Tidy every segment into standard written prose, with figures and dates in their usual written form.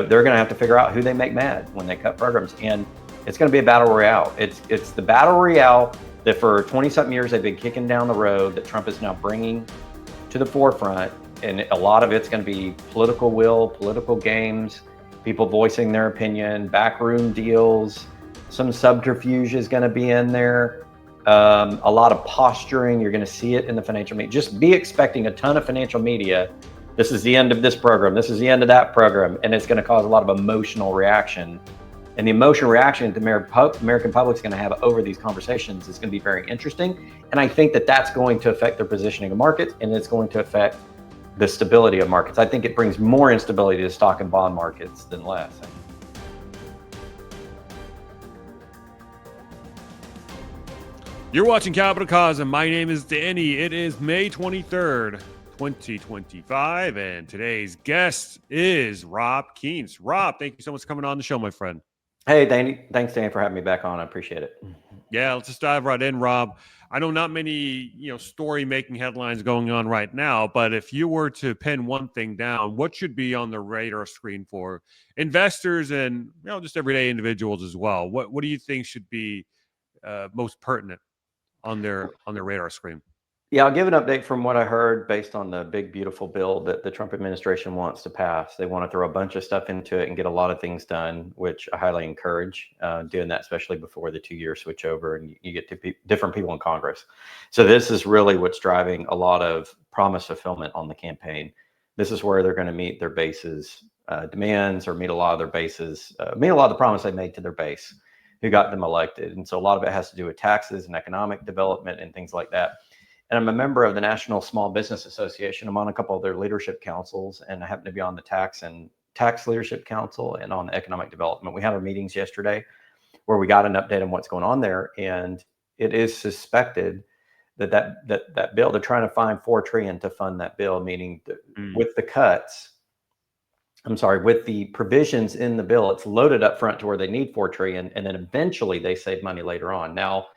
they're going to have to figure out who they make mad when they cut programs. And it's going to be a battle royale. It's the battle royale that for 20-something years they've been kicking down the road that Trump is now bringing to the forefront. And a lot of it's going to be political will, political games, people voicing their opinion, backroom deals, some subterfuge is going to be in there. A lot of posturing. You're going to see it in the financial media. Just be expecting a ton of financial media. This is the end of this program. This is the end of that program. And it's going to cause a lot of emotional reaction. And the emotional reaction the American public is going to have over these conversations is going to be very interesting. And I think that that's going to affect their positioning of markets, and it's going to affect the stability of markets. I think it brings more instability to stock and bond markets than less. You're watching Capital Cause, and my name is Danny. It is May 23rd, 2025, and today's guest is Rob Kientz. Rob, thank you so much for coming on the show, my friend. Hey, Danny. Thanks, Danny, for having me back on. I appreciate it. Yeah, let's just dive right in, Rob. I know not many, story-making headlines going on right now, but if you were to pin one thing down, what should be on the radar screen for investors and just everyday individuals as well? What do you think should be most pertinent on their radar screen? Yeah, I'll give an update from what I heard based on the big, beautiful bill that the Trump administration wants to pass. They want to throw a bunch of stuff into it and get a lot of things done, which I highly encourage doing that, especially before the 2-year switch over and you get to different people in Congress. So this is really what's driving a lot of promise fulfillment on the campaign. This is where they're going to meet their base's demands or meet a lot of their bases, meet a lot of the promise they made to their base who got them elected. And so a lot of it has to do with taxes and economic development and things like that. And I'm a member of the National Small Business Association. I'm on a couple of their leadership councils, and I happen to be on the tax leadership council and on the economic development. We had our meetings yesterday where we got an update on what's going on there. And it is suspected that bill, they're trying to find $4 trillion to fund that bill, meaning with the cuts, with the provisions in the bill, it's loaded up front to where they need $4 trillion. And then eventually they save money later on. Now,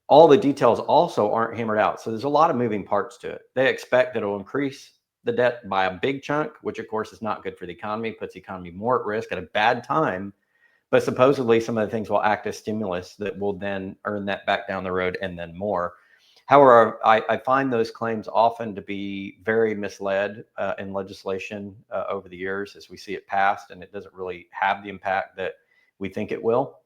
all the details also aren't hammered out. So there's a lot of moving parts to it. They expect that it'll increase the debt by a big chunk, which of course is not good for the economy, puts the economy more at risk at a bad time. But supposedly some of the things will act as stimulus that will then earn that back down the road and then more. However, I find those claims often to be very misled in legislation over the years as we see it passed, and it doesn't really have the impact that we think it will.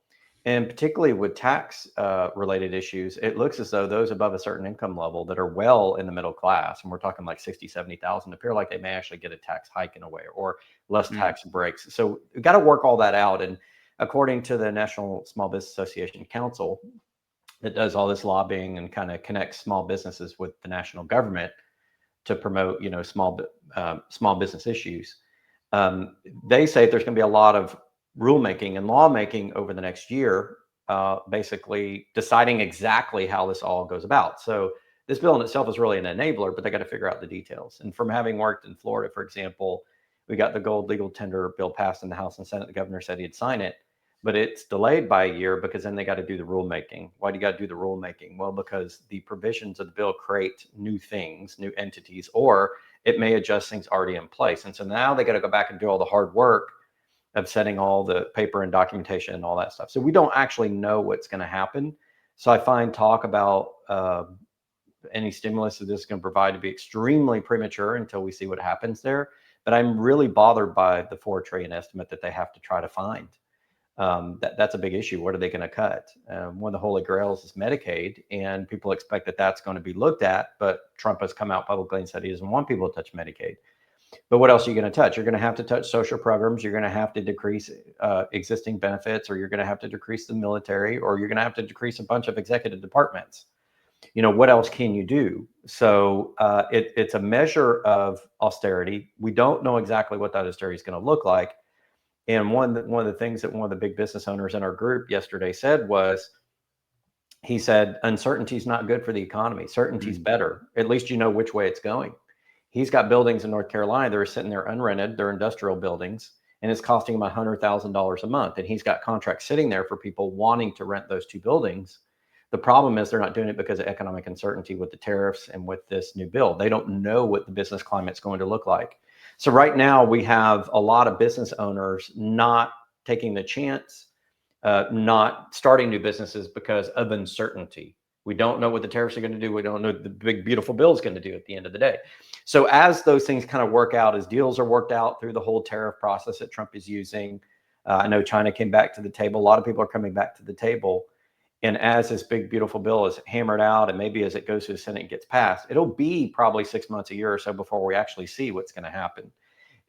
And particularly with tax related issues, it looks as though those above a certain income level that are well in the middle class, and we're talking like 60, 70,000, appear like they may actually get a tax hike in a way or less tax breaks. So we've got to work all that out. And according to the National Small Business Association Council that does all this lobbying and kind of connects small businesses with the national government to promote, small business issues, they say there's going to be a lot of rulemaking and lawmaking over the next year, basically deciding exactly how this all goes about. So this bill in itself is really an enabler, but they got to figure out the details. And from having worked in Florida, for example, we got the gold legal tender bill passed in the House and Senate. The governor said he'd sign it, but it's delayed by a year because then they got to do the rulemaking. Why do you got to do the rulemaking? Well, because the provisions of the bill create new things, new entities, or it may adjust things already in place. And so now they got to go back and do all the hard work of setting all the paper and documentation and all that stuff. So we don't actually know what's going to happen. So I find talk about any stimulus that this is going to provide to be extremely premature until we see what happens there. But I'm really bothered by the $4 trillion estimate that they have to try to find. That's a big issue. What are they going to cut? One of the holy grails is Medicaid, and people expect that that's going to be looked at. But Trump has come out publicly and said he doesn't want people to touch Medicaid. But what else are you going to touch? You're going to have to touch social programs. You're going to have to decrease existing benefits, or you're going to have to decrease the military, or you're going to have to decrease a bunch of executive departments. What else can you do? So it's a measure of austerity. We don't know exactly what that austerity is going to look like. And one of the things that one of the big business owners in our group yesterday said was, he said, uncertainty is not good for the economy. Certainty is better. At least you know which way it's going. He's got buildings in North Carolina that are sitting there unrented. They're industrial buildings, and it's costing him $100,000 a month. And he's got contracts sitting there for people wanting to rent those two buildings. The problem is they're not doing it because of economic uncertainty with the tariffs and with this new bill. They don't know what the business climate's going to look like. So right now we have a lot of business owners not taking the chance, not starting new businesses because of uncertainty. We don't know what the tariffs are going to do. We don't know what the big, beautiful bill is going to do at the end of the day. So as those things kind of work out, as deals are worked out through the whole tariff process that Trump is using, I know China came back to the table. A lot of people are coming back to the table. And as this big, beautiful bill is hammered out, and maybe as it goes through the Senate and gets passed, it'll be probably 6 months, a year or so before we actually see what's going to happen.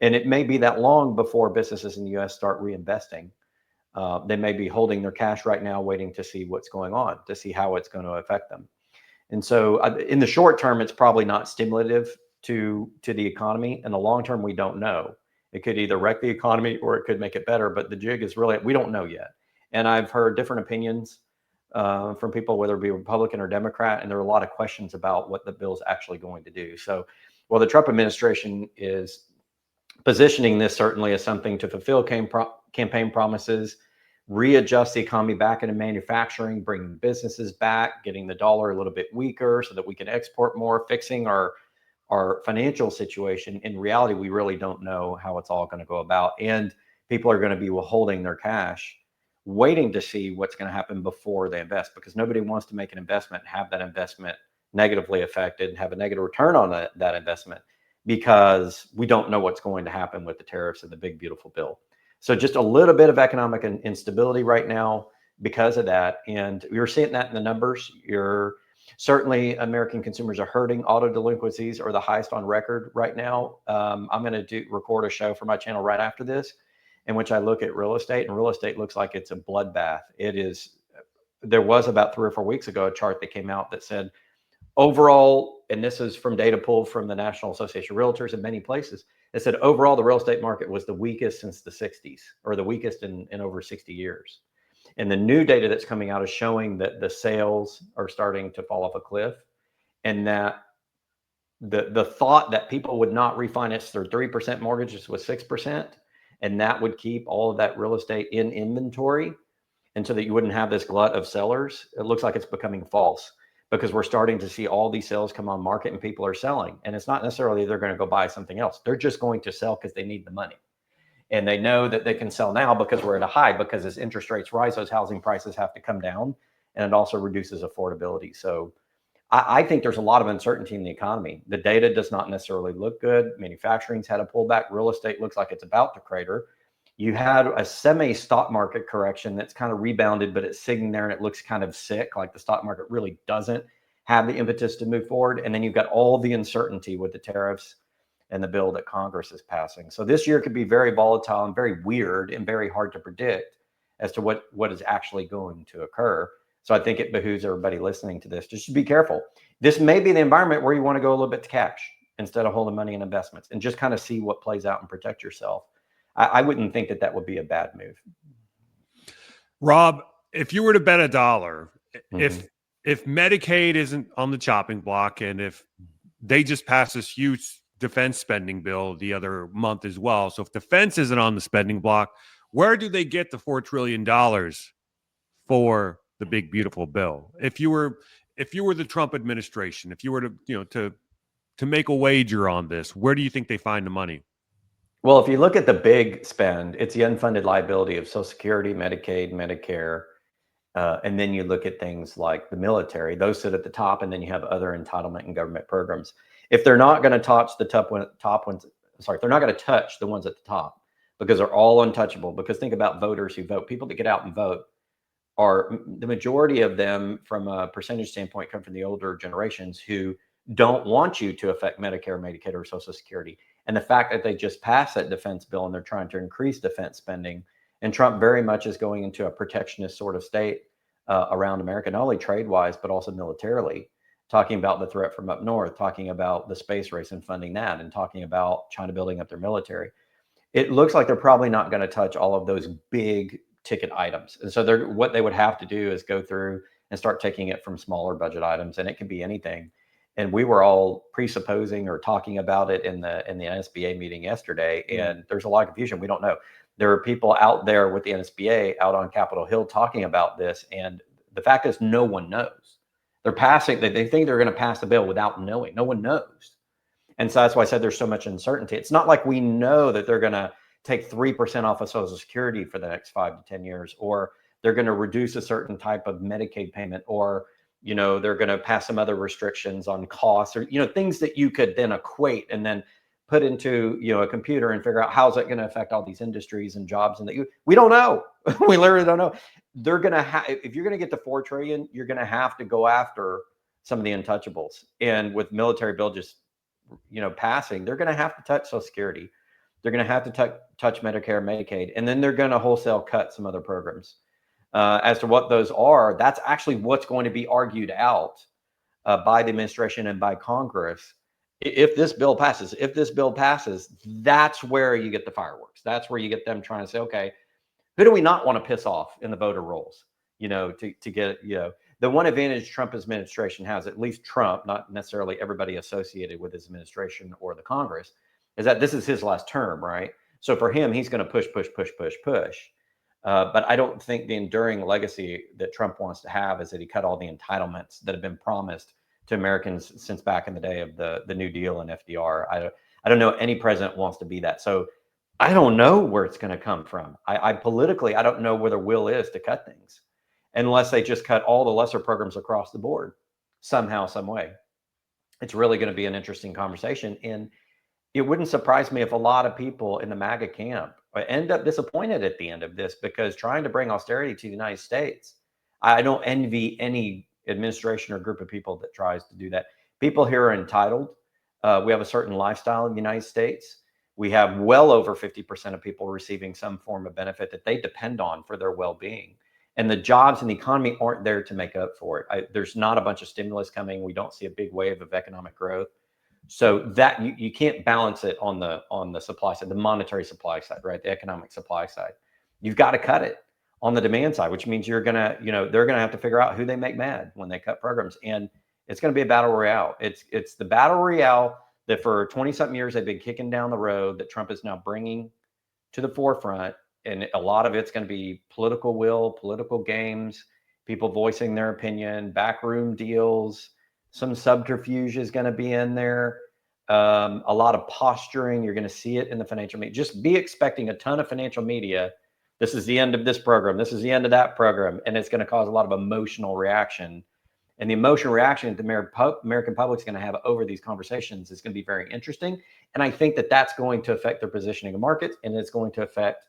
And it may be that long before businesses in the US start reinvesting. They may be holding their cash right now, waiting to see what's going on, to see how it's going to affect them. And so in the short term, it's probably not stimulative to the economy. In the long term, we don't know. It could either wreck the economy or it could make it better. But the jig is really, we don't know yet. And I've heard different opinions from people, whether it be Republican or Democrat, and there are a lot of questions about what the bill is actually going to do. So, well, the Trump administration is positioning this certainly as something to fulfill campaign promises, readjust the economy back into manufacturing, bringing businesses back, getting the dollar a little bit weaker so that we can export more, fixing our financial situation. In reality, we really don't know how it's all going to go about. And people are going to be holding their cash, waiting to see what's going to happen before they invest, because nobody wants to make an investment, have that investment negatively affected, have a negative return on that investment, because we don't know what's going to happen with the tariffs and the big, beautiful bill. So just a little bit of economic instability right now because of that. And you're seeing that in the numbers. Certainly American consumers are hurting. Auto delinquencies are the highest on record right now. I'm going to record a show for my channel right after this, in which I look at real estate, and real estate looks like it's a bloodbath. It is. There was about 3 or 4 weeks ago a chart that came out that said overall, and this is from data pulled from the National Association of Realtors in many places, it said overall the real estate market was the weakest since the 60s, or the weakest in over 60 years. And the new data that's coming out is showing that the sales are starting to fall off a cliff, and that the thought that people would not refinance their 3% mortgages with 6%, and that would keep all of that real estate in inventory, and so that you wouldn't have this glut of sellers, it looks like it's becoming false, because we're starting to see all these sales come on market and people are selling. And it's not necessarily they're going to go buy something else. They're just going to sell because they need the money. And they know that they can sell now because we're at a high, because as interest rates rise, those housing prices have to come down, and it also reduces affordability. So I think there's a lot of uncertainty in the economy. The data does not necessarily look good. Manufacturing's had a pullback. Real estate looks like it's about to crater. You had a semi-stock market correction that's kind of rebounded, but it's sitting there and it looks kind of sick, like the stock market really doesn't have the impetus to move forward. And then you've got all the uncertainty with the tariffs and the bill that Congress is passing. So this year could be very volatile and very weird and very hard to predict as to what is actually going to occur. So I think it behooves everybody listening to this just to be careful. This may be the environment where you want to go a little bit to cash instead of holding money in investments, and just kind of see what plays out and protect yourself. I wouldn't think that would be a bad move. Rob, if you were to bet $1, Mm-hmm. if Medicaid isn't on the chopping block, and if they just pass this huge defense spending bill the other month as well, so if defense isn't on the spending block, where do they get the $4 trillion for the big, beautiful bill? If you were the Trump administration, if you were to make a wager on this, where do you think they find the money? Well, if you look at the big spend, it's the unfunded liability of Social Security, Medicaid, Medicare, and then you look at things like the military. Those sit at the top, and then you have other entitlement and government programs. If they're not going to touch the top ones, if they're not going to touch the ones at the top, because they're all untouchable. Because think about voters who vote. People that get out and vote, are the majority of them, from a percentage standpoint, come from the older generations who don't want you to affect Medicare, Medicaid, or Social Security. And the fact that they just passed that defense bill and they're trying to increase defense spending, and Trump very much is going into a protectionist sort of state around America, not only trade-wise, but also militarily, talking about the threat from up north, talking about the space race and funding that, and talking about China building up their military. It looks like they're probably not going to touch all of those big ticket items. And so what they would have to do is go through and start taking it from smaller budget items, and it could be anything. And we were all presupposing or talking about it in the NSBA meeting yesterday, and there's a lot of confusion. We don't know. There are people out there with the NSBA out on Capitol Hill talking about this, and the fact is no one knows. They're passing. They think they're going to pass the bill without knowing. No one knows. And so that's why I said there's so much uncertainty. It's not like we know that they're going to take 3% off of Social Security for the next 5 to 10 years, or they're going to reduce a certain type of Medicaid payment, or they're going to pass some other restrictions on costs, or things that you could then equate and then put into a computer and figure out how's that going to affect all these industries and jobs. And we don't know. We literally don't know. They're going to have, if you're going to get to 4 trillion, you're going to have to go after some of the untouchables. And with military bill just passing, they're going to have to touch Social Security. They're going to have to touch Medicare, Medicaid, and then they're going to wholesale cut some other programs. As to what those are, that's actually what's going to be argued out by the administration and by Congress. If this bill passes, that's where you get the fireworks. That's where you get them trying to say, okay, who do we not want to piss off in the voter rolls? To get, the one advantage Trump administration has, at least Trump, not necessarily everybody associated with his administration or the Congress, is that this is his last term, right? So for him, he's going to push. But I don't think the enduring legacy that Trump wants to have is that he cut all the entitlements that have been promised to Americans since back in the day of the New Deal and FDR. I don't know any president wants to be that. So I don't know where it's going to come from. I politically, I don't know where the will is to cut things, unless they just cut all the lesser programs across the board somehow, some way. It's really going to be an interesting conversation. And it wouldn't surprise me if a lot of people in the MAGA camp end up disappointed at the end of this, because trying to bring austerity to the United States, I don't envy any administration or group of people that tries to do that. People here are entitled. We have a certain lifestyle in the United States. We have well over 50% of people receiving some form of benefit that they depend on for their well-being. And the jobs and the economy aren't there to make up for it. There's not a bunch of stimulus coming. We don't see a big wave of economic growth. So that you can't balance it on the supply side, the monetary supply side, right? The economic supply side. You've got to cut it on the demand side, which means they're gonna have to figure out who they make mad when they cut programs. And it's going to be a battle royale. It's the battle royale that for 20-something years they've been kicking down the road, that Trump is now bringing to the forefront. And a lot of it's going to be political will, political games, people voicing their opinion, backroom deals. Some subterfuge is going to be in there. A lot of posturing. You're going to see it in the financial media. Just be expecting a ton of financial media. This is the end of this program. This is the end of that program. And it's going to cause a lot of emotional reaction. And the emotional reaction that the American public is going to have over these conversations is going to be very interesting. And I think that that's going to affect their positioning of markets, and it's going to affect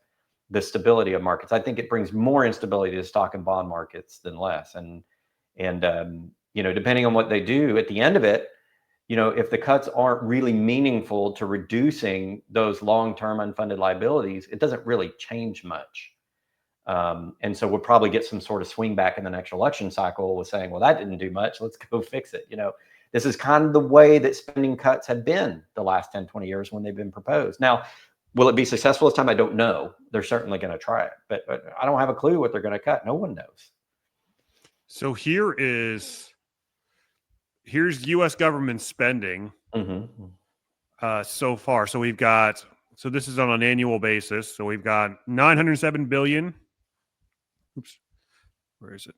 the stability of markets. I think it brings more instability to stock and bond markets than less. And depending on what they do at the end of it, if the cuts aren't really meaningful to reducing those long-term unfunded liabilities, it doesn't really change much. And so we'll probably get some sort of swing back in the next election cycle with saying, well, that didn't do much. Let's go fix it. This is kind of the way that spending cuts have been the last 10, 20 years when they've been proposed. Now, will it be successful this time? I don't know. They're certainly going to try it, but I don't have a clue what they're going to cut. No one knows. So here's U.S. government spending so far. So this is on an annual basis. So we've got $907 billion. Oops, where is it?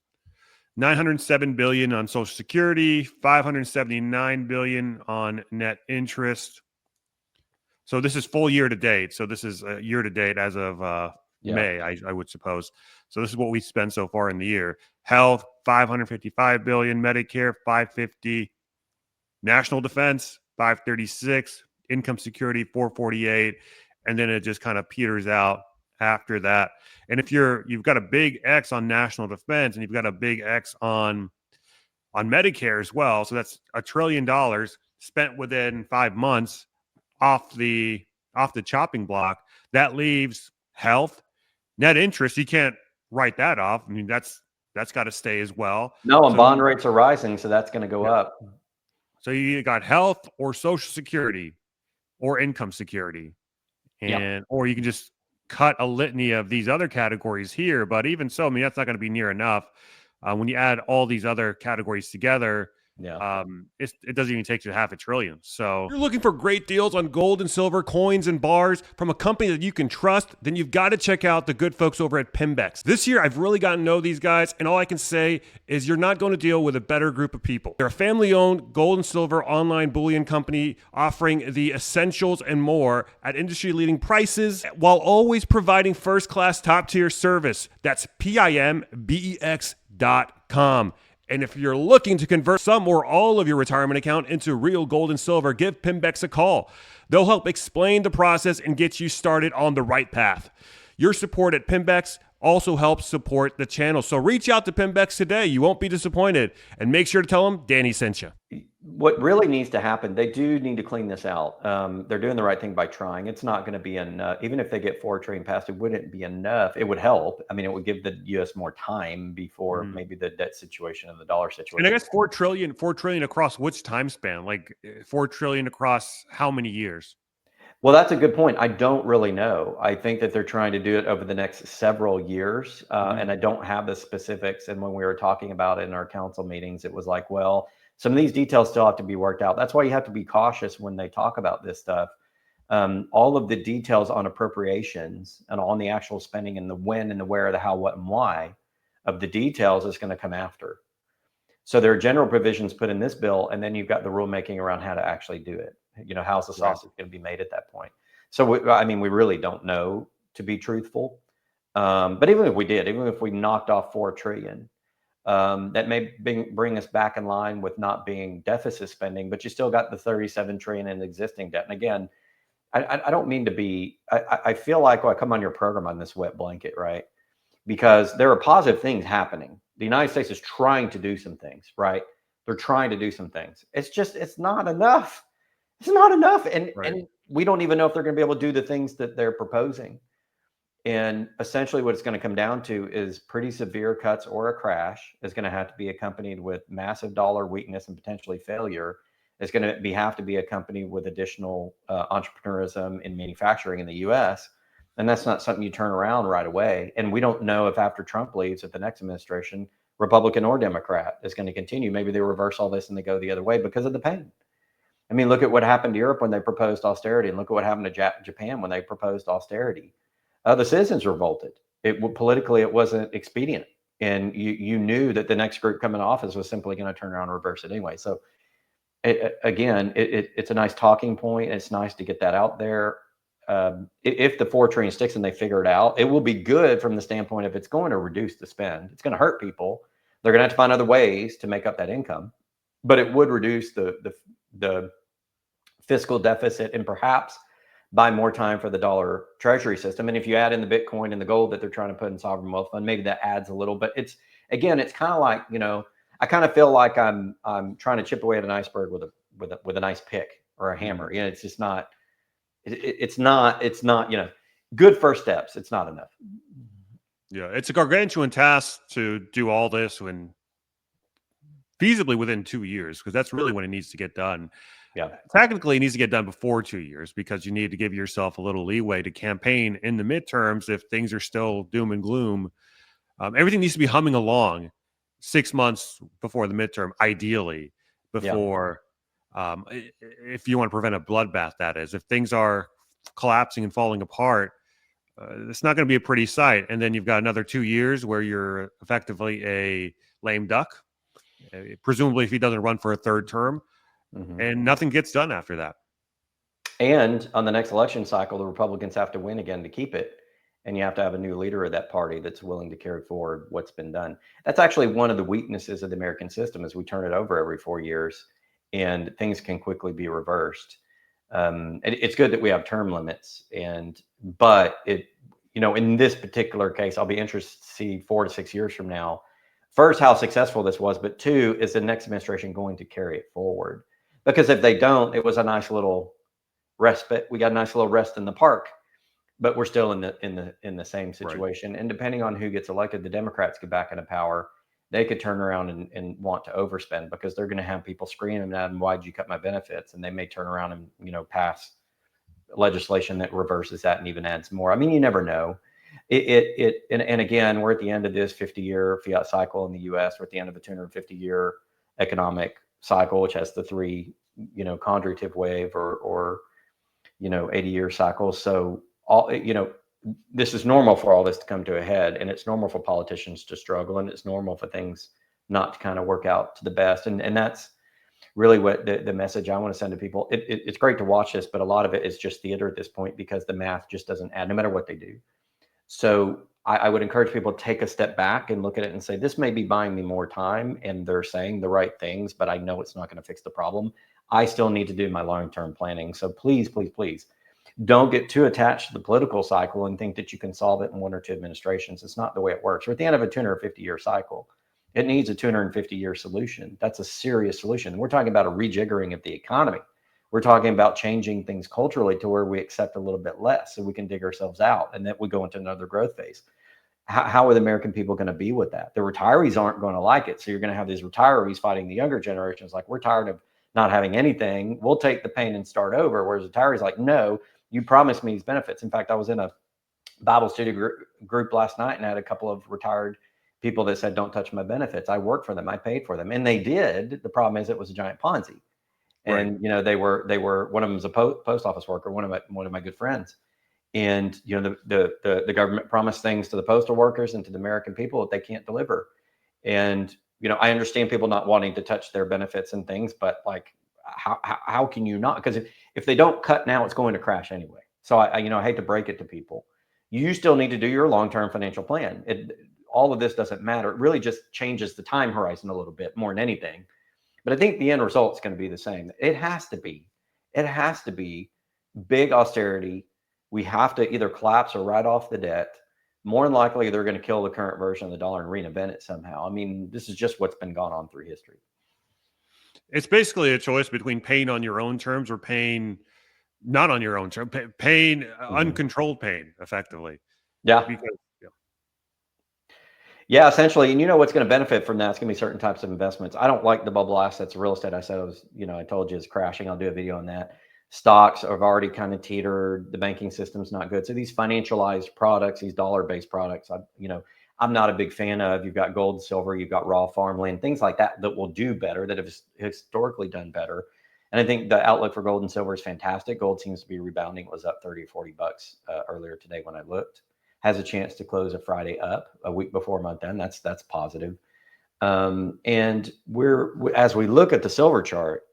$907 billion on Social Security, $579 billion on net interest. So this is full year to date. So this is year to date as of May, I would suppose. So this is what we spend so far in the year. Health, $555 billion. Medicare, $550. National defense, $536. Income security, $448. And then it just kind of peters out after that. And if you've got a big X on national defense and you've got a big X on Medicare as well, so that's $1 trillion spent within 5 months off the chopping block. That leaves health, net interest. You can't write that off. I mean, that's got to stay as well. No, and bond rates are rising, so that's going to go up. So you got health or Social Security or income security, or you can just cut a litany of these other categories here. But even so, I mean, that's not going to be near enough. When you add all these other categories together, Yeah. It doesn't even take you half a trillion. So if you're looking for great deals on gold and silver, coins and bars from a company that you can trust, then you've got to check out the good folks over at Pimbex. This year, I've really gotten to know these guys, and all I can say is you're not going to deal with a better group of people. They're a family-owned gold and silver online bullion company offering the essentials and more at industry-leading prices while always providing first-class top-tier service. That's PIMBEX.com. And if you're looking to convert some or all of your retirement account into real gold and silver, give Pimbex a call. They'll help explain the process and get you started on the right path. Your support at Pimbex also helps support the channel. So reach out to Pimbex today. You won't be disappointed. And make sure to tell them Danny sent you. What really needs to happen, they do need to clean this out. They're doing the right thing by trying. It's not going to be enough. Even if they get 4 trillion passed, it wouldn't be enough. It would help. I mean, it would give the U.S. more time before maybe the debt situation and the dollar situation. And I guess 4 trillion across which time span? Like 4 trillion across how many years? Well, that's a good point. I don't really know. I think that they're trying to do it over the next several years, and I don't have the specifics. And when we were talking about it in our council meetings, it was like, well, some of these details still have to be worked out. That's why you have to be cautious when they talk about this stuff. All of the details on appropriations and on the actual spending and the when and the where, the how, what, and why of the details is going to come after. So there are general provisions put in this bill, and then you've got the rulemaking around how to actually do it. You know, how's the sausage going to be made at that point? So, we really don't know, to be truthful. But even if we did, even if we knocked off 4 trillion, that may bring us back in line with not being deficit spending, but you still got the 37 trillion in existing debt. And again, I don't mean to be, I feel like I come on your program on this wet blanket, right? Because there are positive things happening. The United States is trying to do some things, right? They're trying to do some things. It's not enough. It's not enough. And we don't even know if they're going to be able to do the things that they're proposing. And essentially what it's going to come down to is pretty severe cuts or a crash is going to have to be accompanied with massive dollar weakness and potentially failure. It's going to have to be accompanied with additional entrepreneurism in manufacturing in the U.S. And that's not something you turn around right away. And we don't know if after Trump leaves, if the next administration, Republican or Democrat, is going to continue. Maybe they reverse all this and they go the other way because of the pain. I mean, look at what happened to Europe when they proposed austerity, and look at what happened to Japan when they proposed austerity. The citizens revolted. Politically, it wasn't expedient. And you knew that the next group coming to office was simply going to turn around and reverse it anyway. So it's a nice talking point. It's nice to get that out there. If the 4 trillion sticks and they figure it out, it will be good from the standpoint of it's going to reduce the spend. It's going to hurt people. They're going to have to find other ways to make up that income, but it would reduce the fiscal deficit and perhaps buy more time for the dollar treasury system. And if you add in the Bitcoin and the gold that they're trying to put in sovereign wealth fund, maybe that adds a little. But it's kind of like, I kind of feel like I'm trying to chip away at an iceberg with a nice pick or a hammer. It's just not. It's not. Good first steps. It's not enough. Yeah, it's a gargantuan task to do all this when feasibly within 2 years, because that's really when it needs to get done. Yeah. Technically, it needs to get done before 2 years because you need to give yourself a little leeway to campaign in the midterms if things are still doom and gloom. Everything needs to be humming along 6 months before the midterm, ideally, before if you want to prevent a bloodbath, that is. If things are collapsing and falling apart, it's not going to be a pretty sight. And then you've got another 2 years where you're effectively a lame duck, presumably if he doesn't run for a third term. And nothing gets done after that. And on the next election cycle, the Republicans have to win again to keep it. And you have to have a new leader of that party that's willing to carry forward what's been done. That's actually one of the weaknesses of the American system is we turn it over every 4 years and things can quickly be reversed. It's good that we have term limits. But in this particular case, I'll be interested to see 4 to 6 years from now, first, how successful this was, but 2, is the next administration going to carry it forward? Because if they don't, it was a nice little respite. We got a nice little rest in the park, but we're still in the same situation. Right. And depending on who gets elected, the Democrats get back into power. They could turn around and want to overspend because they're going to have people screaming at them, "Why'd you cut my benefits?" And they may turn around and pass legislation that reverses that and even adds more. I mean, you never know. And again, we're at the end of this 50-year fiat cycle in the U.S. We're at the end of a 250-year economic cycle, which has the 3, conjugative wave or 80-year cycles. So this is normal for all this to come to a head, and it's normal for politicians to struggle, and it's normal for things not to kind of work out to the best. And that's really what the message I want to send to people. It's great to watch this, but a lot of it is just theater at this point because the math just doesn't add no matter what they do. So I would encourage people to take a step back and look at it and say, this may be buying me more time and they're saying the right things, but I know it's not going to fix the problem. I still need to do my long-term planning. So please, please, please don't get too attached to the political cycle and think that you can solve it in 1 or 2 administrations. It's not the way it works. We're at the end of a 250-year cycle. It needs a 250-year solution. That's a serious solution. We're talking about a rejiggering of the economy. We're talking about changing things culturally to where we accept a little bit less so we can dig ourselves out and then we go into another growth phase. How are the American people going to be with that? The retirees aren't going to like it. So you're going to have these retirees fighting the younger generations like, we're tired of not having anything. We'll take the pain and start over. Whereas retirees like, no, you promised me these benefits. In fact, I was in a Bible study group last night and I had a couple of retired people that said, don't touch my benefits. I worked for them. I paid for them. And they did. The problem is it was a giant Ponzi. And, right. They were, one of them was a post office worker, one of my good friends. And, the government promised things to the postal workers and to the American people that they can't deliver. And, I understand people not wanting to touch their benefits and things, but like, how can you not? Because if they don't cut now, it's going to crash anyway. So I hate to break it to people. You still need to do your long-term financial plan. All of this doesn't matter. It really just changes the time horizon a little bit more than anything. But I think the end result is going to be the same. It has to be big austerity. We have to either collapse or write off the debt. More than likely, they're going to kill the current version of the dollar and reinvent it somehow. I mean, this is just what's been gone on through history. It's basically a choice between paying on your own terms or paying not on your own terms, paying uncontrolled pain, effectively. Yeah. Yeah, essentially. And what's going to benefit from that? It's going to be certain types of investments. I don't like the bubble assets. Real estate, I said, I told you it's crashing. I'll do a video on that. Stocks have already kind of teetered. The banking system's not good. So these financialized products, these dollar-based products, I'm not a big fan of. You've got gold, silver, you've got raw farmland, things like that will do better, that have historically done better. And I think the outlook for gold and silver is fantastic. Gold seems to be rebounding. It was up 30 or $40 earlier today when I looked. Has a chance to close a Friday up a week before month end. That's positive. And as we look at the silver chart,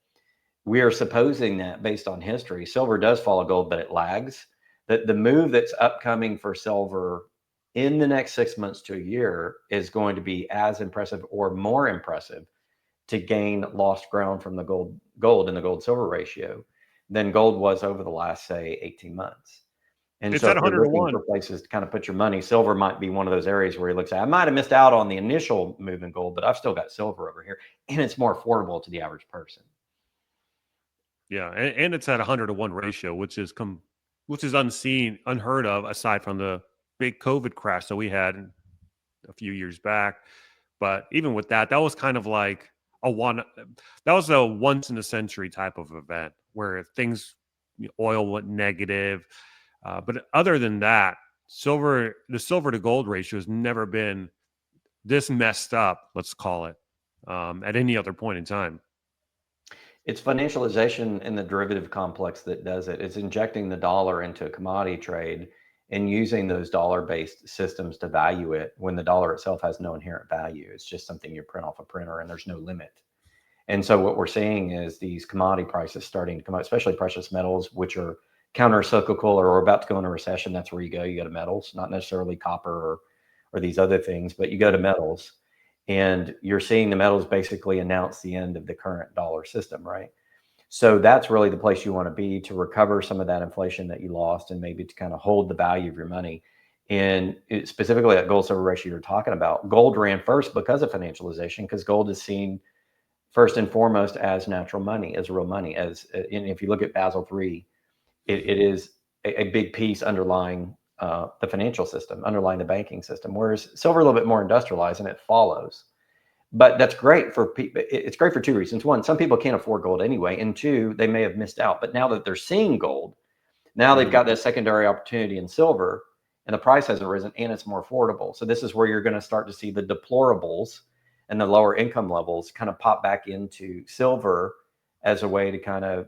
we are supposing that based on history, silver does follow gold, but it lags. That the move that's upcoming for silver in the next 6 months to a year is going to be as impressive or more impressive to gain lost ground from the gold and the gold silver ratio than gold was over the last, say, 18 months. And it's so at if you're 100 to 1 for places to kind of put your money, silver might be one of those areas where he looks at, I might have missed out on the initial move in gold, but I've still got silver over here, and it's more affordable to the average person. Yeah, and it's at 100 to 1 ratio, which is unheard of, aside from the big COVID crash that we had a few years back. But even with that was kind of like that was a once in a century type of event where oil went negative. But other than that, the silver to gold ratio has never been this messed up, let's call it, at any other point in time. It's financialization in the derivative complex that does it. It's injecting the dollar into a commodity trade and using those dollar-based systems to value it when the dollar itself has no inherent value. It's just something you print off a printer and there's no limit. And so what we're seeing is these commodity prices starting to come out, especially precious metals, which are counter-cyclical or are about to go into a recession. That's where you go to metals, not necessarily copper or these other things, but you go to metals. And you're seeing the metals basically announce the end of the current dollar system, right? So that's really the place you want to be to recover some of that inflation that you lost and maybe to kind of hold the value of your money. And specifically that gold silver ratio you're talking about, gold ran first because of financialization, because gold is seen first and foremost as natural money, as real money. And if you look at Basel III, it is a big piece underlying the financial system, underlying the banking system, whereas silver a little bit more industrialized and it follows. But that's great for people. It's great for two reasons. One, some people can't afford gold anyway. And two, they may have missed out. But now that they're seeing gold, now they've got that secondary opportunity in silver and the price hasn't risen and it's more affordable. So this is where you're going to start to see the deplorables. and the lower income levels kind of pop back into silver as a way to kind of,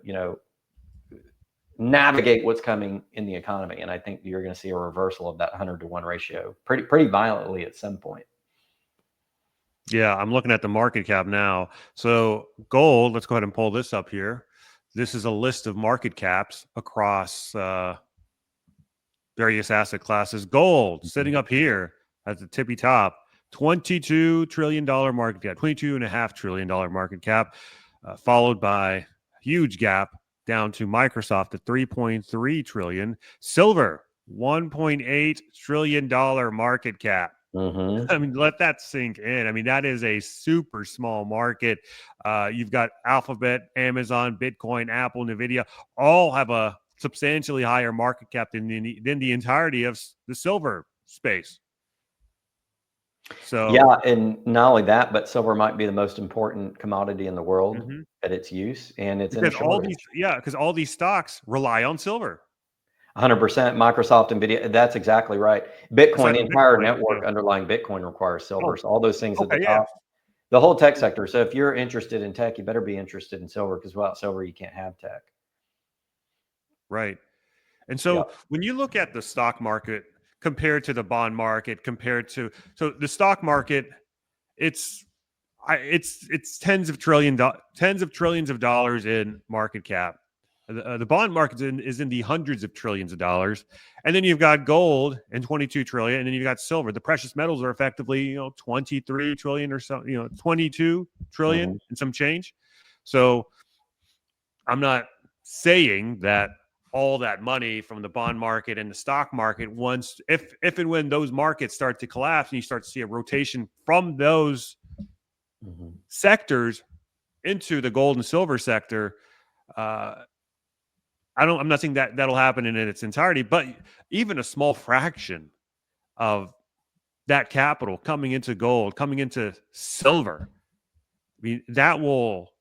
navigate what's coming in the economy. And I think you're going to see a reversal of that 100-to-1 ratio pretty violently at some point. Yeah, I'm looking at the market cap now. So gold, let's go ahead and pull this up here. This is a list of market caps across various asset classes. Gold sitting up here at the tippy top, $22 trillion market cap, $22.5 trillion market cap, followed by a huge gap down to Microsoft at $3.3 trillion. Silver, $1.8 trillion market cap. I mean, let that sink in. I mean, that is a super small market. You've got Alphabet, Amazon, Bitcoin, Apple, NVIDIA, all have a substantially higher market cap than the entirety of the silver space. So yeah, and not only that, but silver might be the most important commodity in the world at its use, and it's in a shortage. Because all these stocks rely on silver. 100%. Microsoft, NVIDIA, that's exactly right. Bitcoin, the entire network yeah. underlying Bitcoin requires silver. So all those things at the yeah. top, the whole tech sector. So if you're interested in tech, you better be interested in silver, because without silver, you can't have tech. Right. And so when you look at the stock market compared to the bond market, so the stock market, it's tens of trillions of dollars in market cap. The bond market is in the hundreds of trillions of dollars, and then you've got gold and 22 trillion, and then you've got silver. The precious metals are effectively 23 trillion or so, 22 trillion and some change. So I'm not saying that all that money from the bond market and the stock market, once if and when those markets start to collapse and you start to see a rotation from those sectors into the gold and silver sector, I'm not saying that that'll happen in its entirety, but even a small fraction of that capital coming into gold, coming into silver, I mean, that will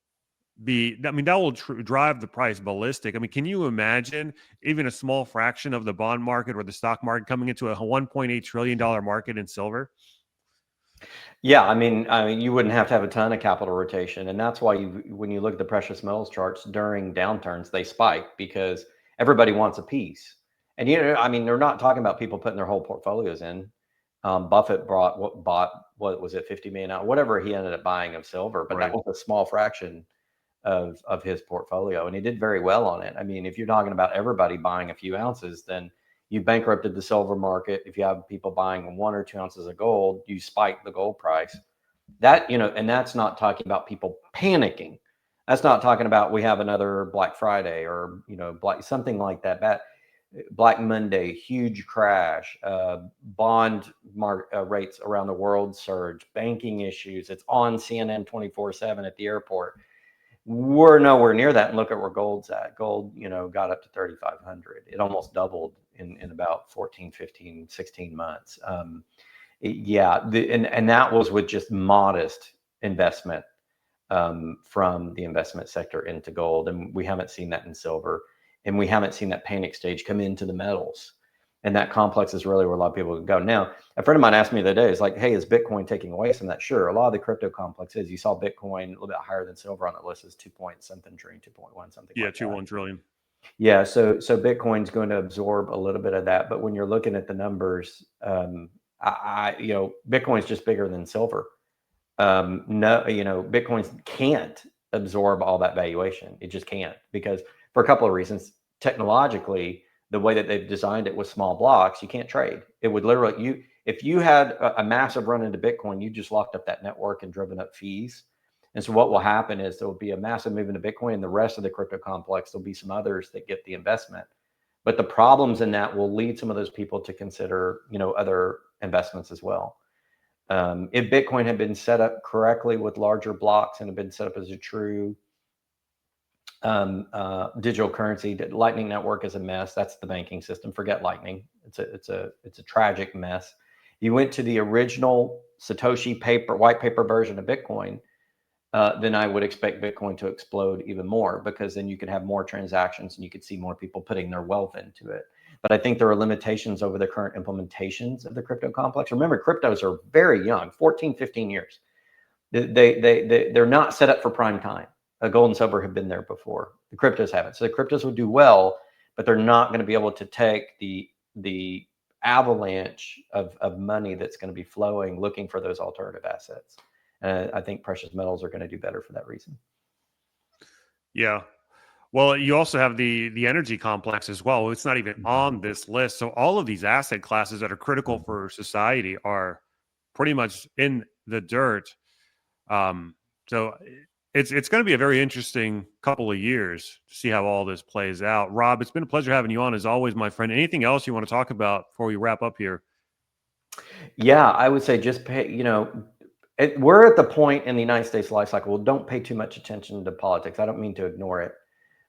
drive the price ballistic. I mean, can you imagine even a small fraction of the bond market or the stock market coming into a $1.8 trillion market in silver? Yeah, I mean, you wouldn't have to have a ton of capital rotation, and that's why when you look at the precious metals charts during downturns, they spike because everybody wants a piece. And I mean, they're not talking about people putting their whole portfolios in. Buffett bought what was it, 50 million out, whatever he ended up buying of silver, but that was a small fraction of his portfolio, and he did very well on it. I mean, if you're talking about everybody buying a few ounces, then you bankrupted the silver market. If you have people buying 1 or 2 ounces of gold, you spike the gold price. That, and that's not talking about people panicking. That's not talking about we have another Black Friday or, something like that. Black Monday, huge crash, bond rates around the world surge, banking issues. It's on CNN 24/7 at the airport. We're nowhere near that. And look at where gold's at. Gold, got up to 3,500. It almost doubled in about 14, 15, 16 months. And that was with just modest investment from the investment sector into gold. And we haven't seen that in silver. And we haven't seen that panic stage come into the metals. And that complex is really where a lot of people can go. Now, a friend of mine asked me the other day, is like, hey, is Bitcoin taking away some of that? Sure. A lot of the crypto complex is. You saw Bitcoin a little bit higher than silver on the list, is 2.something trillion, 2.1 something. Yeah, 2.1 trillion. Yeah. So Bitcoin's going to absorb a little bit of that. But when you're looking at the numbers, Bitcoin's just bigger than silver. Bitcoin can't absorb all that valuation. It just can't, because for a couple of reasons. Technologically, the way that they've designed it with small blocks, you can't trade. It would literally, if you had a massive run into Bitcoin, you just locked up that network and driven up fees. And so what will happen is there will be a massive move into Bitcoin, and the rest of the crypto complex, there'll be some others that get the investment. But the problems in that will lead some of those people to consider, other investments as well. If Bitcoin had been set up correctly with larger blocks and had been set up as a true digital currency, Lightning Network is a mess. That's the banking system. Forget Lightning. It's a tragic mess. You went to the original Satoshi white paper version of Bitcoin, then I would expect Bitcoin to explode even more, because then you could have more transactions and you could see more people putting their wealth into it. But I think there are limitations over the current implementations of the crypto complex. Remember, cryptos are very young, 14, 15 years. they're not set up for prime time. Gold and silver have been there before. The cryptos haven't. So the cryptos will do well, but they're not going to be able to take the avalanche of money that's going to be flowing looking for those alternative assets. I think precious metals are going to do better for that reason. Yeah. Well, you also have the energy complex as well. It's not even on this list. So all of these asset classes that are critical for society are pretty much in the dirt. So it's going to be a very interesting couple of years to see how all this plays out. Rob, it's been a pleasure having you on as always, my friend. Anything else you want to talk about before we wrap up here? Yeah, I would say just pay, we're at the point in the United States life cycle. Well, don't pay too much attention to politics. I don't mean to ignore it,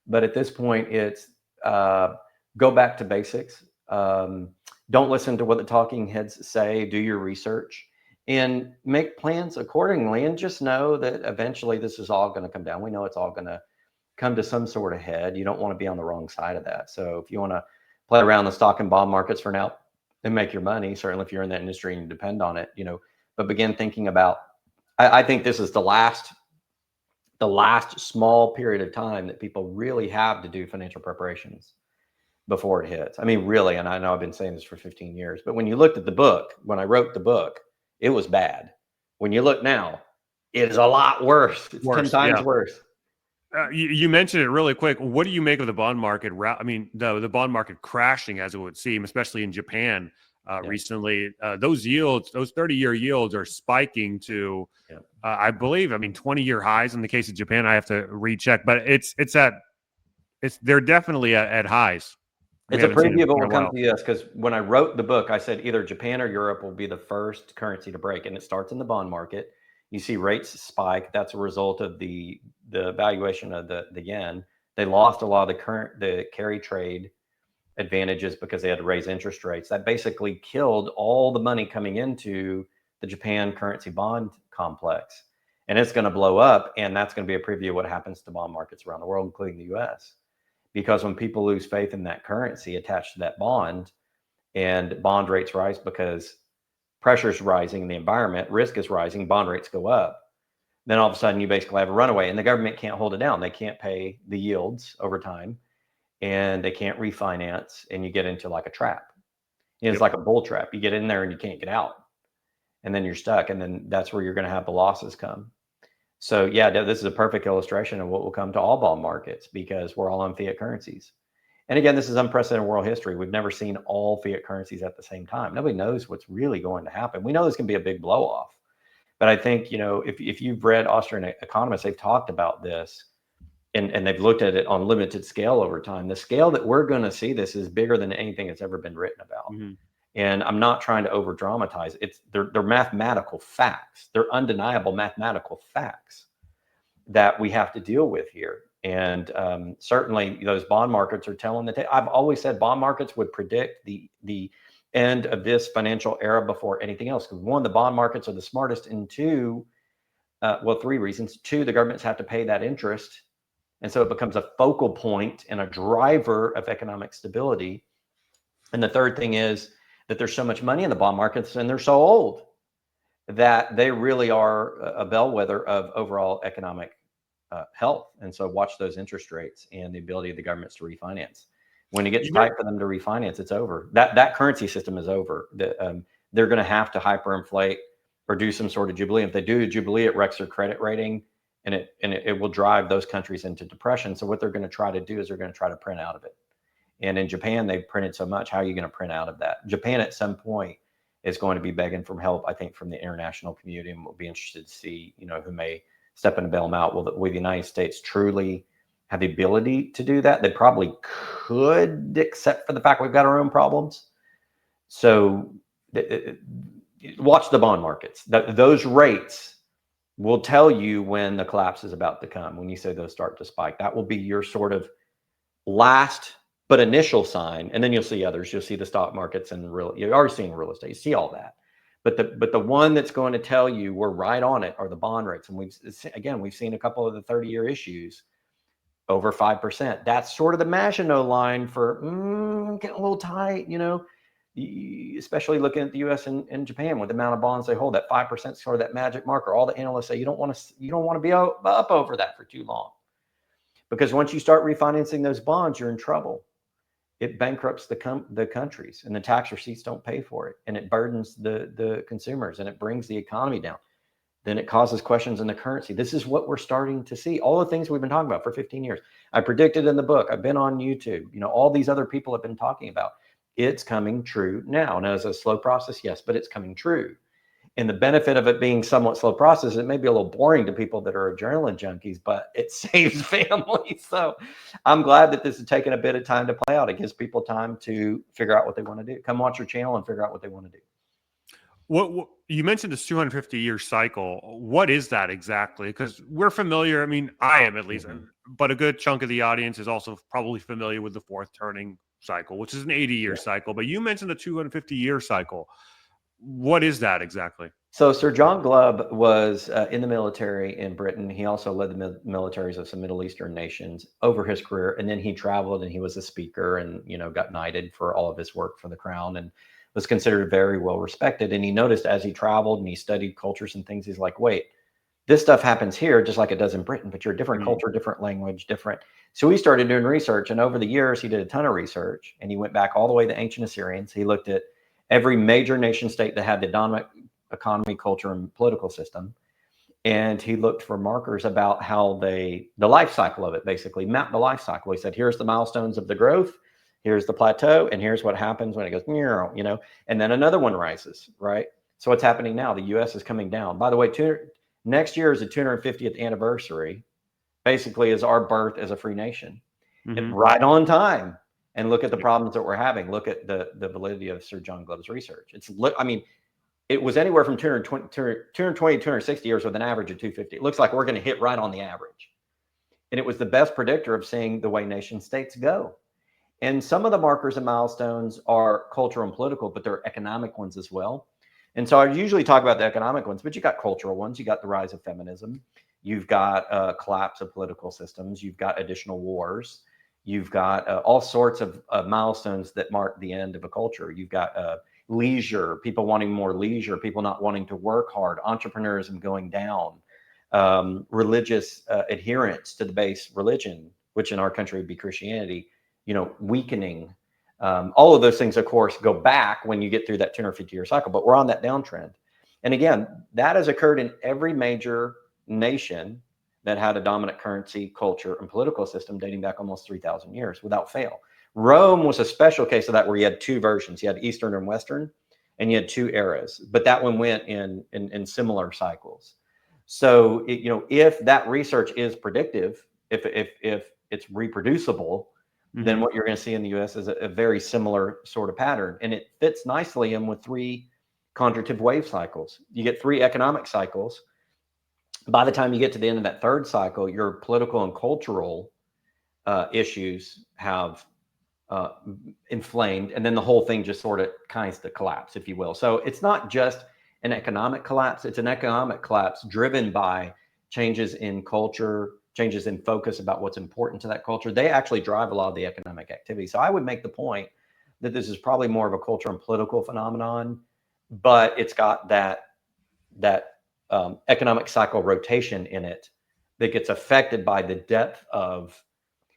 but at this point, it's go back to basics. Don't listen to what the talking heads say. Do your research and make plans accordingly. And just know that eventually this is all going to come down. We know it's all going to come to some sort of head. You don't want to be on the wrong side of that. So if you want to play around the stock and bond markets for now and make your money, certainly if you're in that industry and you depend on it, but begin thinking about, I think this is the last small period of time that people really have to do financial preparations before it hits. I mean, really, and I know I've been saying this for 15 years, but when you looked at the book, when I wrote the book, it was bad. When you look now, it is a lot worse. It's 10 times worse. You mentioned it really quick. What do you make of the bond market? I mean, the bond market crashing, as it would seem, especially in Japan recently. Those yields, those 30-year yields are spiking to, I believe, 20-year highs in the case of Japan. I have to recheck, but they're definitely at highs. It's a preview of what will come to the US, because when I wrote the book, I said either Japan or Europe will be the first currency to break, and it starts in the bond market. You see rates spike. That's a result of the valuation of the yen. They lost a lot of the carry trade advantages because they had to raise interest rates. That basically killed all the money coming into the Japan currency bond complex, and it's going to blow up. And that's going to be a preview of what happens to bond markets around the world, including the US. Because when people lose faith in that currency attached to that bond, and bond rates rise because pressure is rising in the environment, risk is rising, bond rates go up, then all of a sudden you basically have a runaway, and the government can't hold it down. They can't pay the yields over time, and they can't refinance, and you get into like a trap. It's like a bull trap. You get in there and you can't get out, and then you're stuck, and then that's where you're going to have the losses come. So yeah, this is a perfect illustration of what will come to all bond markets, because we're all on fiat currencies. And again, this is unprecedented world history. We've never seen all fiat currencies at the same time. Nobody knows what's really going to happen. We know this can be a big blow off, but I think, if you've read Austrian economists, they've talked about this and they've looked at it on limited scale over time. The scale that we're going to see this is bigger than anything that's ever been written about. Mm-hmm. And I'm not trying to over dramatize. They're mathematical facts. They're undeniable mathematical facts that we have to deal with here. And certainly those bond markets are telling the tale. I've always said bond markets would predict the end of this financial era before anything else. Because one, the bond markets are the smartest, and two, three reasons. Two, the governments have to pay that interest. And so it becomes a focal point and a driver of economic stability. And the third thing is that there's so much money in the bond markets, and they're so old that they really are a bellwether of overall economic health. And so watch those interest rates and the ability of the governments to refinance. When it gets tight for them to refinance, it's over. That currency system is over. They're going to have to hyperinflate or do some sort of jubilee. If they do a jubilee, it wrecks their credit rating, and it will drive those countries into depression. So what they're going to try to do is they're going to try to print out of it. And in Japan, they've printed so much. How are you going to print out of that? Japan at some point is going to be begging for help, I think, from the international community, and we'll be interested to see, who may step in and bail them out. Will the United States truly have the ability to do that? They probably could, except for the fact we've got our own problems. So watch the bond markets. Those rates will tell you when the collapse is about to come. When you say those start to spike, that will be your sort of last but initial sign, and then you'll see others. You'll see the stock markets and you're already seeing real estate. You see all that, but the one that's going to tell you we're right on it are the bond rates. And we've seen a couple of the 30-year issues over 5%. That's sort of the Maginot line for getting a little tight. especially looking at the U.S. and Japan with the amount of bonds they hold, that 5% sort of that magic marker. All the analysts say you don't want to be up over that for too long, because once you start refinancing those bonds, you're in trouble. It bankrupts the countries, and the tax receipts don't pay for it, and it burdens the consumers, and it brings the economy down. Then it causes questions in the currency. This is what we're starting to see. All the things we've been talking about for 15 years. I predicted in the book. I've been on YouTube. All these other people have been talking about. It's coming true now. Now, it's a slow process, yes, but it's coming true. And the benefit of it being somewhat slow process, it may be a little boring to people that are adrenaline junkies, but it saves families. So I'm glad that this is taking a bit of time to play out. It gives people time to figure out what they want to do. Come watch your channel and figure out what they want to do. What you mentioned this 250-year cycle. What is that exactly? Because we're familiar. I mean, I am at least, but a good chunk of the audience is also probably familiar with the fourth turning cycle, which is an 80-year cycle. But you mentioned the 250-year cycle. What is that exactly? So Sir John Glubb was in the military in Britain. He also led the militaries of some Middle Eastern nations over his career. And then he traveled, and he was a speaker, and, got knighted for all of his work for the crown, and was considered very well respected. And he noticed as he traveled and he studied cultures and things, he's like, wait, this stuff happens here just like it does in Britain, but you're a different culture, different language, different. So he started doing research, and over the years, he did a ton of research, and he went back all the way to ancient Assyrians. He looked at every major nation state that had the dominant economy, culture, and political system. And he looked for markers about how the life cycle of it, basically mapped the life cycle. He said, here's the milestones of the growth, here's the plateau, and here's what happens when it goes, and then another one rises, right? So what's happening now? The U.S. is coming down. By the way, next year is the 250th anniversary, basically, is our birth as a free nation. Right on time. And look at the problems that we're having. Look at the validity of Sir John Glubb's research. It was anywhere from 220, 260 years with an average of 250. It looks like we're going to hit right on the average. And it was the best predictor of seeing the way nation states go. And some of the markers and milestones are cultural and political, but they're economic ones as well. And so I usually talk about the economic ones, but you got cultural ones. You got the rise of feminism. You've got collapse of political systems. You've got additional wars. You've got all sorts of milestones that mark the end of a culture. You've got leisure, people wanting more leisure, people not wanting to work hard, entrepreneurism going down, religious adherence to the base religion, which in our country would be Christianity, weakening. All of those things, of course, go back when you get through that 250-year cycle, but we're on that downtrend. And again, that has occurred in every major nation that had a dominant currency, culture, and political system dating back almost 3,000 years without fail. Rome was a special case of that, where you had two versions. You had Eastern and Western, and you had two eras, but that one went in similar cycles. So, if that research is predictive, if it's reproducible, then what you're going to see in the U.S. is a very similar sort of pattern. And it fits nicely in with three conjunctive wave cycles. You get three economic cycles. By the time you get to the end of that third cycle, your political and cultural issues have inflamed, and then the whole thing just sort of kinds to collapse, if you will. So it's not just an economic collapse. It's an economic collapse driven by changes in culture, changes in focus about what's important to that culture. They actually drive a lot of the economic activity. So I would make the point that this is probably more of a culture and political phenomenon, but it's got that economic cycle rotation in it that gets affected by the depth of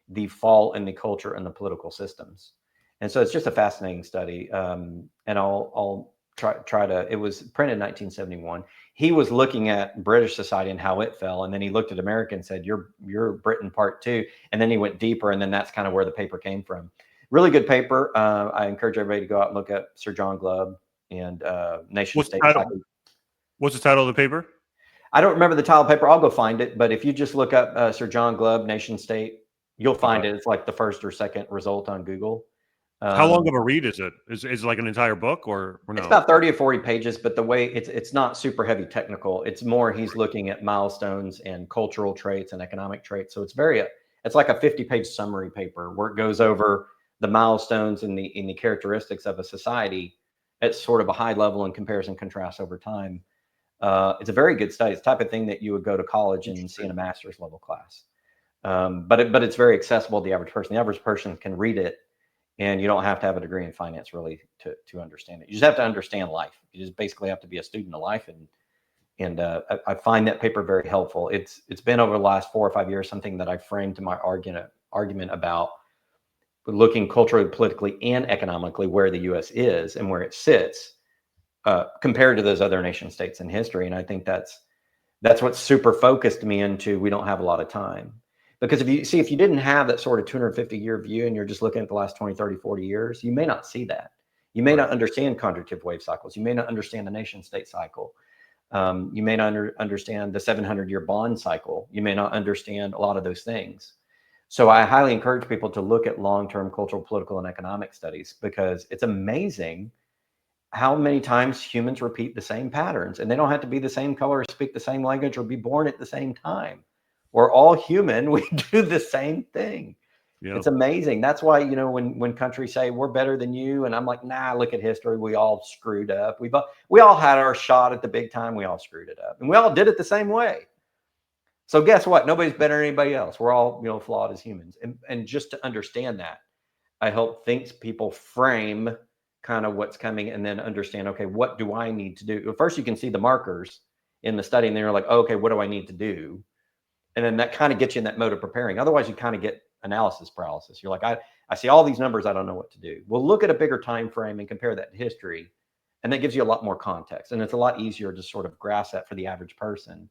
the fall in the culture and the political systems. And so it's just a fascinating study. And I'll try to, it was printed in 1971. He was looking at British society and how it fell. And then he looked at America and said, you're Britain part two. And then he went deeper. And then that's kind of where the paper came from. Really good paper. I encourage everybody to go out and look at Sir John Glubb and Nation State. What's the title of the paper? I don't remember the title of the paper. I'll go find it. But if you just look up Sir John Glubb, Nation State, you'll find it. It's like the first or second result on Google. How long of a read is it? Is it like an entire book or no? It's about 30 or 40 pages, but the way it's not super heavy technical. It's more he's looking at milestones and cultural traits and economic traits. So it's like a 50-page summary paper where it goes over the milestones and the characteristics of a society at sort of a high level and compares and contrasts over time. It's a very good study. It's the type of thing that you would go to college and see in a master's level class. But it's very accessible to the average person. The average person can read it And you don't have to have a degree in finance really to understand it. You just have to understand life. You just basically have to be a student of life. And I find that paper very helpful. It's been over the last 4 or 5 years something that I framed to my argument about looking culturally, politically, and economically where the U.S. is and where it sits compared to those other nation states in history. And I think that's what super focused me into. We don't have a lot of time. Because if you didn't have that sort of 250-year view and you're just looking at the last 20, 30, 40 years, you may not see that. You may not understand conjunctive wave cycles. You may not understand the nation state cycle. You may not understand the 700-year bond cycle. You may not understand a lot of those things. So I highly encourage people to look at long-term cultural, political, and economic studies, because it's amazing how many times humans repeat the same patterns, and they don't have to be the same color or speak the same language or be born at the same time. We're all human. We do the same thing. Yep. It's amazing. That's why, when countries say we're better than you, and I'm like, nah, look at history. We all screwed up. We all had our shot at the big time. We all screwed it up, and we all did it the same way. So guess what? Nobody's better than anybody else. We're all, flawed as humans. And just to understand that, I help people frame kind of what's coming and then understand, okay, what do I need to do? Well, first, you can see the markers in the study, and then you're like, oh, okay, what do I need to do? And then that kind of gets you in that mode of preparing. Otherwise, you kind of get analysis paralysis. You're like, I see all these numbers. I don't know what to do. Well, look at a bigger time frame and compare that to history. And that gives you a lot more context. And it's a lot easier to sort of grasp that for the average person,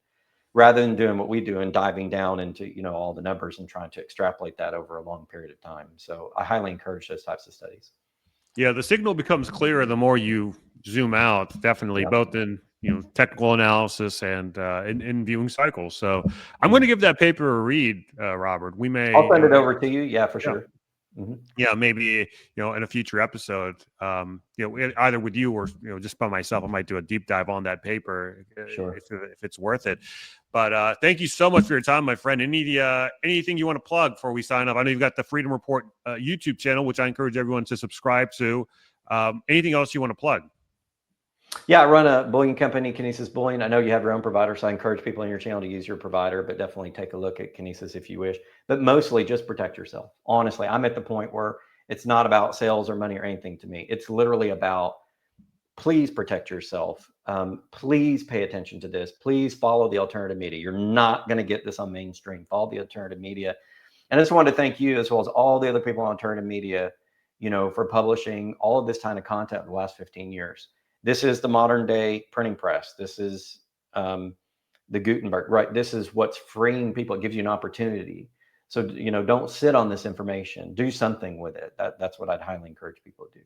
rather than doing what we do and diving down into, all the numbers and trying to extrapolate that over a long period of time. So I highly encourage those types of studies. Yeah, the signal becomes clearer the more you zoom out, definitely, both in technical analysis and in viewing cycles. So I'm going to give that paper a read, Robert. I'll send it over to you. Yeah, for sure. Mm-hmm. Yeah, maybe in a future episode, either with you or just by myself, I might do a deep dive on that paper, sure, if it's worth it. But thank you so much for your time, my friend. Anything you want to plug before we sign up? I know you've got the Freedom Report YouTube channel, which I encourage everyone to subscribe to. Anything else you want to plug? Yeah, I run a bullion company, Kinesis Bullion. I know you have your own provider, so I encourage people in your channel to use your provider, but definitely take a look at Kinesis if you wish. But mostly just protect yourself. Honestly, I'm at the point where it's not about sales or money or anything to me. It's literally about, please protect yourself. Please pay attention to this. Please follow the alternative media. You're not going to get this on mainstream. Follow the alternative media. And I just wanted to thank you, as well as all the other people on alternative media, for publishing all of this kind of content in the last 15 years. This is the modern day printing press. This is the Gutenberg, right? This is what's freeing people. It gives you an opportunity. So, don't sit on this information. Do something with it. That's what I'd highly encourage people to do.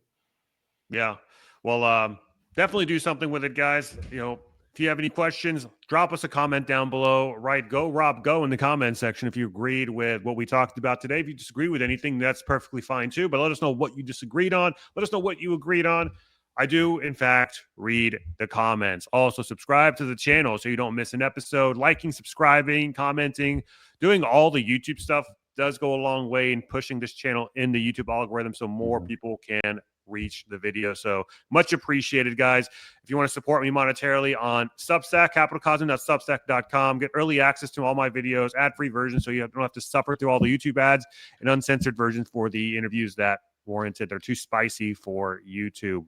Yeah. Well, definitely do something with it, guys. If you have any questions, drop us a comment down below. Right? Go, Rob, go in the comment section if you agreed with what we talked about today. If you disagree with anything, that's perfectly fine too. But let us know what you disagreed on. Let us know what you agreed on. I do, in fact, read the comments. Also, subscribe to the channel so you don't miss an episode. Liking, subscribing, commenting, doing all the YouTube stuff does go a long way in pushing this channel in the YouTube algorithm so more people can reach the video. So much appreciated, guys. If you want to support me monetarily on Substack, capitalcosm.substack.com, get early access to all my videos, ad-free versions, so you don't have to suffer through all the YouTube ads, and uncensored versions for the interviews that warranted. They're too spicy for YouTube.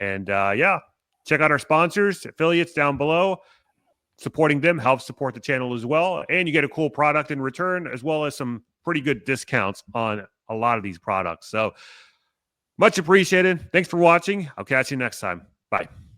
And check out our sponsors, affiliates down below. Supporting them helps support the channel as well. And you get a cool product in return, as well as some pretty good discounts on a lot of these products. So much appreciated. Thanks for watching. I'll catch you next time. Bye.